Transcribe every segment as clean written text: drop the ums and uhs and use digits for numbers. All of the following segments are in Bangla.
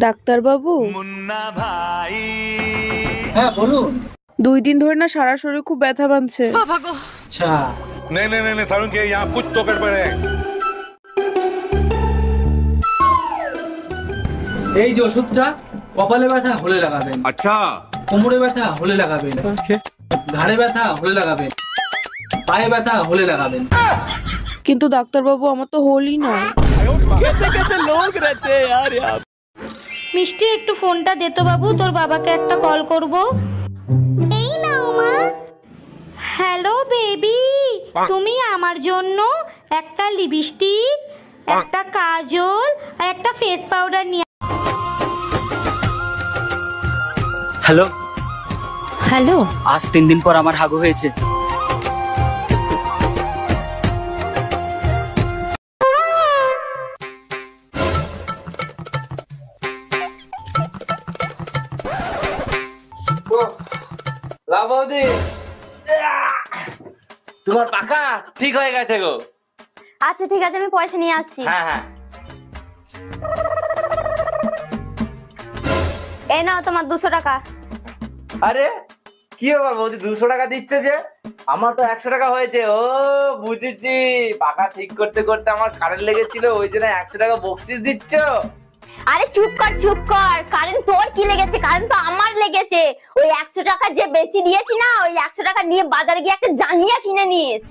ডাক্তার বাবু, মুন্না ভাই। হ্যাঁ বলুন। 2 দিন ধরে না সারা শরীর খুব ব্যথা বানছে। আচ্ছা नहीं नहीं नहीं सारुण के यहाँ कुछ तो गड़बड़ है। এই যে ওষুধটা কপালে ব্যথা হলে লাগাবেন, अच्छा কোমরে ব্যথা হলে লাগাবেন, ঘাড়ে ব্যথা হলে লাগাবেন, পায়ে ব্যথা হলে লাগাবেন। কিন্তু ডাক্তার বাবু, আমার তো হলই না। মিষ্টি, একটু ফোনটা দে তো বাবু, তোর বাবাকে একটা কল করব। এই নাও মা। হ্যালো বেবি, তুমি আমার জন্য একটা লিপস্টিক, একটা কাজল আর একটা ফেস পাউডার নিয়ে। হ্যালো হ্যালো, আজ 3 দিন পর আমার হাগু হয়েছে। বৌদি, তোমার পাখা ঠিক হয়ে গেছে গো। আচ্ছা ঠিক আছে, আমি পয়সা নিয়ে আসছি। হ্যাঁ হ্যাঁ, এই নাও তোমার 200 টাকা। আরে কি ব্যাপার বৌদি, 200 টাকা দিচ্ছে যে? আমার তো 100 টাকা হয়েছে। ও বুঝেছি, পাখা ঠিক করতে করতে আমার কারেন্ট লেগেছিল, ওই জন্য 100 টাকা বকশিস দিচ্ছ। আরে চুপ কর চুপ কর, কারেন্ট তোর কি লেগেছে? কারেন্ট তো আমার লেগেছে। ওই 100 টাকা যে বেশি দিয়েছি না, ওই 100 টাকা নিয়ে বাজারে গিয়ে একটা জাঙ্গিয়া কিনে নিস।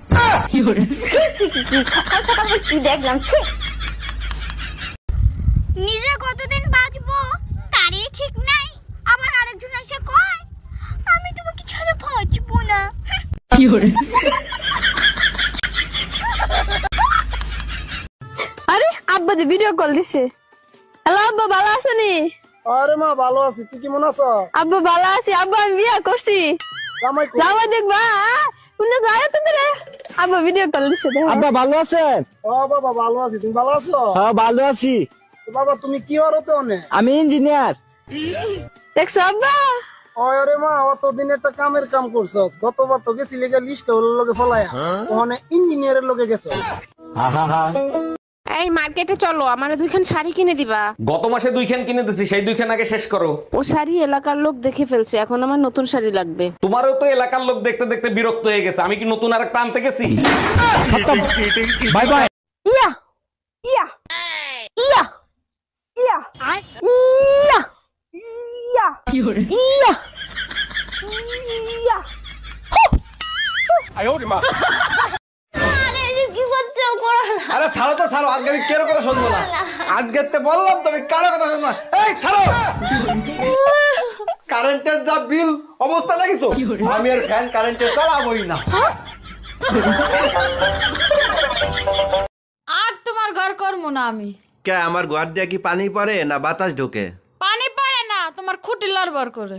ছি ছি ছি ছি, সকাল সকাল কি দেখলাম, ছি। নিজে কতদিন বাঁচবো তারই ঠিক নাই, আবার আরেকজন এসে কয় আমি তোমাকে ছাড়া বাঁচবো না। আরে আব্বা যে ভিডিও কল দিছে। হ্যালো আব্বা, ভালো আছেনি? আরে মা ভালো আছি, তুই কেমন আছো? আব্বা ভালো আছি। আব্বা আমি বিয়া করছি। জামাই দেখবা শুনে যায় তোদের। আব্বা ভিডিও কল দিছে। আব্বা ভালো আছেন? ও বাবা ভালো আছি, তুমি ভালো আছো? হ্যাঁ ভালো আছি। বাবা তুমি কি হরতে অনে? আমি ইঞ্জিনিয়ার। দেখছো আব্বা? ওরে মা, অতদিন একটা কামের কাম করছস, গতবার তো গেছিলি লিস্ট হলো লগে ফলায়া, ওখানে ইঞ্জিনিয়ারের লগে গেছো। এই মার্কেটে চলো, আমারে 2খান শাড়ি কিনে দিবা। গত মাসে 2খান কিনে দিছি, সেই 2খান আগে শেষ করো। ও শাড়ি এলাকার লোক দেখে ফেলছে, এখন আমার নতুন শাড়ি লাগবে। তোমারও তো এলাকার লোক দেখতে দেখতে বিরক্ত হয়ে গেছে, আমি কি নতুন আরেকটা আনতে গেছি? Bye bye. Yeah yeah yeah yeah yeah yeah yeah yeah. কি করছো? করো না। আরে ছাড়ো তো ছাড়ো, আজকে আমি কারো কথা শুনবো না। আজকে তো বললাম তুমি কারো কথা শুনবো না। এই ছাড়ো। কারেন্টের যা বিল অবস্থা দেখিছো, আমি আর ফ্যান কারেন্টে চালাবোই না। আর তোমার ঘর করবো না আমি। কে আমার ঘর দিয়ে কি পানি পড়ে না বাতাস ঢোকে? পানি পড়ে না, তোমার খুঁটি লড়বড় করে।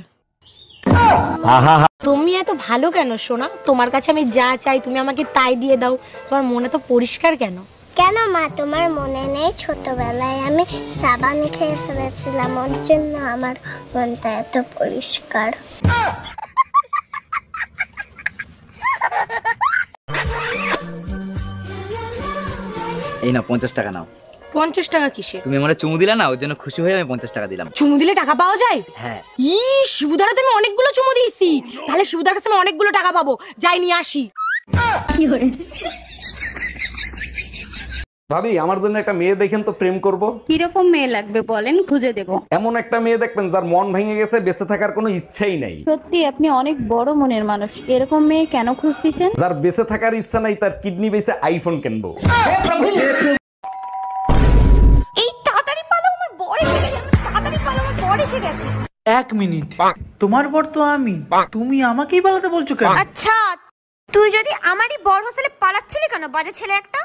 তুমি এত ভালো কেন সোনা? তোমার কাছে আমি যা চাই তুমি আমাকে তাই দিয়ে দাও। তোমার মনে তো পরিষ্কার কেন? কেন মা, তোমার মনে নেই ছোটবেলায় আমি সাবান খেয়ে ফেলেছিলাম, ওর জন্য আমার মনটা এত পরিষ্কার। এই না 50 টাকা নাও। 50 টাকা কিসে? তুমি আমারে চুমু দিলা না, ওর জন্য খুশি হয়ে আমি 50 টাকা দিলাম। চুমু দিলে টাকা পাওয়া যায়? হ্যাঁ। শিবুদার তো আমি অনেকগুলো চুমু দিয়েছি, তাহলে শিবুদার কাছে আমি অনেকগুলো টাকা পাবো। যাই নিয়ে আসি। ভাবি, আমার জন্য একটা মেয়ে দেখেন তো, প্রেম করব। কিরকম মেয়ে লাগবে বলেন, খুঁজে দেব। এমন একটা মেয়ে দেখবেন যার মন ভেঙে গেছে, বেঁচে থাকার কোনো ইচ্ছাই নাই। সত্যি আপনি অনেক বড় মনের মানুষ, এরকম মেয়ে কেন খুঁজতেছেন? যার বেঁচে থাকার ইচ্ছা নাই, তার কিডনি বেঁচে আইফোন কিনবো। এই তাড়াতাড়ি পালো, আমার বর এসে গেছে। তাড়াতাড়ি পালো, আমার বর এসে গেছে। 1 মিনিট, তোমার বর তো আমি, তুমি আমাকেই পালাতে বলছো কেন? আচ্ছা তুই যদি আমারই বর হোস্টেলে পালাচ্ছিলি কেন, বাজে ছেলে একটা?